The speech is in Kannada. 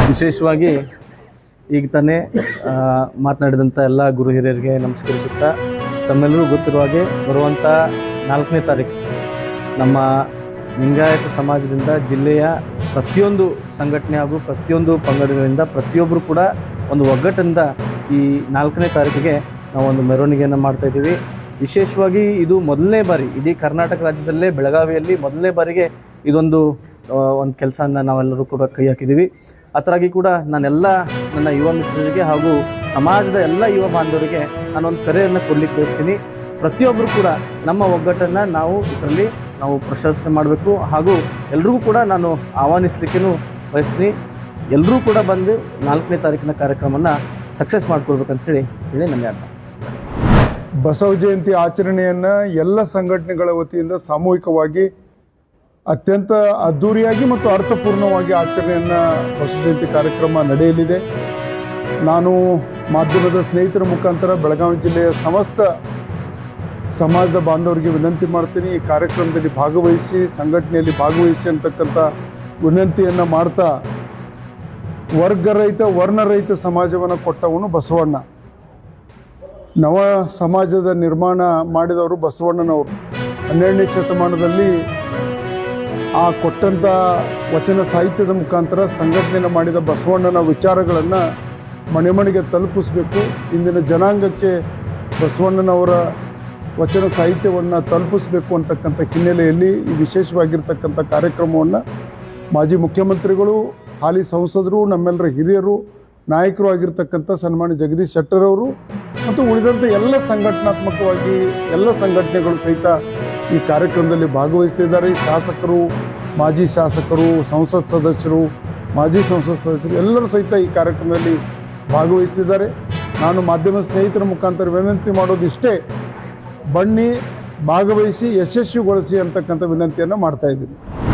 ವಿಶೇಷವಾಗಿ ಈಗ ತಾನೇ ಮಾತನಾಡಿದಂಥ ಎಲ್ಲ ಗುರು ಹಿರಿಯರಿಗೆ ನಮಸ್ಕರಿಸುತ್ತಾ, ತಮ್ಮೆಲ್ಲರೂ ಗೊತ್ತಿರುವ ಹಾಗೆ ಬರುವಂಥ 4ನೇ ತಾರೀಕು ನಮ್ಮ ಲಿಂಗಾಯತ ಸಮಾಜದಿಂದ ಜಿಲ್ಲೆಯ ಪ್ರತಿಯೊಂದು ಸಂಘಟನೆ ಹಾಗೂ ಪ್ರತಿಯೊಂದು ಪಂಗಡಗಳಿಂದ ಪ್ರತಿಯೊಬ್ಬರು ಕೂಡ ಒಂದು ಒಗ್ಗಟ್ಟಿಂದ ಈ 4ನೇ ತಾರೀಕಿಗೆ ನಾವು ಒಂದು ಮೆರವಣಿಗೆಯನ್ನು ಮಾಡ್ತಾಯಿದ್ದೀವಿ. ವಿಶೇಷವಾಗಿ ಇದು ಮೊದಲನೇ ಬಾರಿ ಇಡೀ ಕರ್ನಾಟಕ ರಾಜ್ಯದಲ್ಲೇ ಬೆಳಗಾವಿಯಲ್ಲಿ ಮೊದಲನೇ ಬಾರಿಗೆ ಇದೊಂದು ಕೆಲಸವನ್ನು ನಾವೆಲ್ಲರೂ ಕೂಡ ಕೈ ಹಾಕಿದ್ದೀವಿ. ಅದರಾಗಿ ಕೂಡ ನಾನೆಲ್ಲ ನನ್ನ ಯುವ ಮಿತ್ರರಿಗೆ ಹಾಗೂ ಸಮಾಜದ ಎಲ್ಲ ಯುವ ಬಾಂಧವರಿಗೆ ನಾನೊಂದು ಕರೆಯನ್ನು ಕೊಡಲಿಕ್ಕೆ ಬಯಸ್ತೀನಿ. ಪ್ರತಿಯೊಬ್ಬರು ಕೂಡ ನಮ್ಮ ಒಗ್ಗಟ್ಟನ್ನು ಇದರಲ್ಲಿ ನಾವು ಪ್ರಶಂಸೆ ಮಾಡಬೇಕು ಹಾಗೂ ಎಲ್ರಿಗೂ ಕೂಡ ನಾನು ಆಹ್ವಾನಿಸಲಿಕ್ಕೂ ಬಯಸ್ತೀನಿ. ಎಲ್ಲರೂ ಕೂಡ ಬಂದು 4ನೇ ತಾರೀಕಿನ ಕಾರ್ಯಕ್ರಮವನ್ನು ಸಕ್ಸಸ್ ಮಾಡ್ಕೊಳ್ಬೇಕಂತೇಳಿ ನನ್ನ ಅರ್ಥ. ಬಸವ ಜಯಂತಿ ಆಚರಣೆಯನ್ನು ಎಲ್ಲ ಸಂಘಟನೆಗಳ ವತಿಯಿಂದ ಸಾಮೂಹಿಕವಾಗಿ ಅತ್ಯಂತ ಅದ್ಧೂರಿಯಾಗಿ ಮತ್ತು ಅರ್ಥಪೂರ್ಣವಾಗಿ ಆಚರಣೆಯನ್ನು ಬಸವ ಜಯಂತಿ ಕಾರ್ಯಕ್ರಮ ನಡೆಯಲಿದೆ. ನಾನು ಮಾಧ್ಯಮದ ಸ್ನೇಹಿತರ ಮುಖಾಂತರ ಬೆಳಗಾವಿ ಜಿಲ್ಲೆಯ ಸಮಸ್ತ ಸಮಾಜದ ಬಾಂಧವರಿಗೆ ವಿನಂತಿ ಮಾಡ್ತೀನಿ, ಈ ಕಾರ್ಯಕ್ರಮದಲ್ಲಿ ಭಾಗವಹಿಸಿ, ಸಂಘಟನೆಯಲ್ಲಿ ಭಾಗವಹಿಸಿ ಅಂತಕ್ಕಂಥ ವಿನಂತಿಯನ್ನು ಮಾಡ್ತಾ, ವರ್ಗರಹಿತ ವರ್ಣರಹಿತ ಸಮಾಜವನ್ನು ಕೊಟ್ಟವನು ಬಸವಣ್ಣ. ನವ ಸಮಾಜದ ನಿರ್ಮಾಣ ಮಾಡಿದವರು ಬಸವಣ್ಣನವರು. 12ನೇ ಶತಮಾನದಲ್ಲಿ ಆ ಕೊಟ್ಟಂಥ ವಚನ ಸಾಹಿತ್ಯದ ಮುಖಾಂತರ ಸಂಘಟನೆಯನ್ನು ಮಾಡಿದ ಬಸವಣ್ಣನ ವಿಚಾರಗಳನ್ನು ಮನೆ ಮನೆಗೆ ತಲುಪಿಸಬೇಕು. ಇಂದಿನ ಜನಾಂಗಕ್ಕೆ ಬಸವಣ್ಣನವರ ವಚನ ಸಾಹಿತ್ಯವನ್ನು ತಲುಪಿಸಬೇಕು ಅಂತಕ್ಕಂಥ ಹಿನ್ನೆಲೆಯಲ್ಲಿ ಈ ವಿಶೇಷವಾಗಿರ್ತಕ್ಕಂಥ ಕಾರ್ಯಕ್ರಮವನ್ನು ಮಾಜಿ ಮುಖ್ಯಮಂತ್ರಿಗಳು, ಹಾಲಿ ಸಂಸದರು, ನಮ್ಮೆಲ್ಲರ ಹಿರಿಯರು, ನಾಯಕರು ಆಗಿರ್ತಕ್ಕಂಥ ಸನ್ಮಾನ್ಯ ಜಗದೀಶ್ ಶೆಟ್ಟರ್ ಅವರು ಮತ್ತು ಉಳಿದಂಥ ಎಲ್ಲ ಸಂಘಟನಾತ್ಮಕವಾಗಿ ಎಲ್ಲ ಸಂಘಟನೆಗಳು ಸಹಿತ ಈ ಕಾರ್ಯಕ್ರಮದಲ್ಲಿ ಭಾಗವಹಿಸಲಿದ್ದಾರೆ. ಶಾಸಕರು, ಮಾಜಿ ಶಾಸಕರು, ಸಂಸತ್ ಸದಸ್ಯರು, ಮಾಜಿ ಸಂಸತ್ ಸದಸ್ಯರು ಎಲ್ಲರೂ ಸಹಿತ ಈ ಕಾರ್ಯಕ್ರಮದಲ್ಲಿ ಭಾಗವಹಿಸಲಿದ್ದಾರೆ. ನಾನು ಮಾಧ್ಯಮ ಸ್ನೇಹಿತರ ಮುಖಾಂತರ ವಿನಂತಿ ಮಾಡೋದು ಇಷ್ಟೇ, ಬನ್ನಿ, ಭಾಗವಹಿಸಿ, ಯಶಸ್ವಿಗೊಳಿಸಿ ಅಂತಕ್ಕಂಥ ವಿನಂತಿಯನ್ನು ಮಾಡ್ತಾಯಿದ್ದೀನಿ.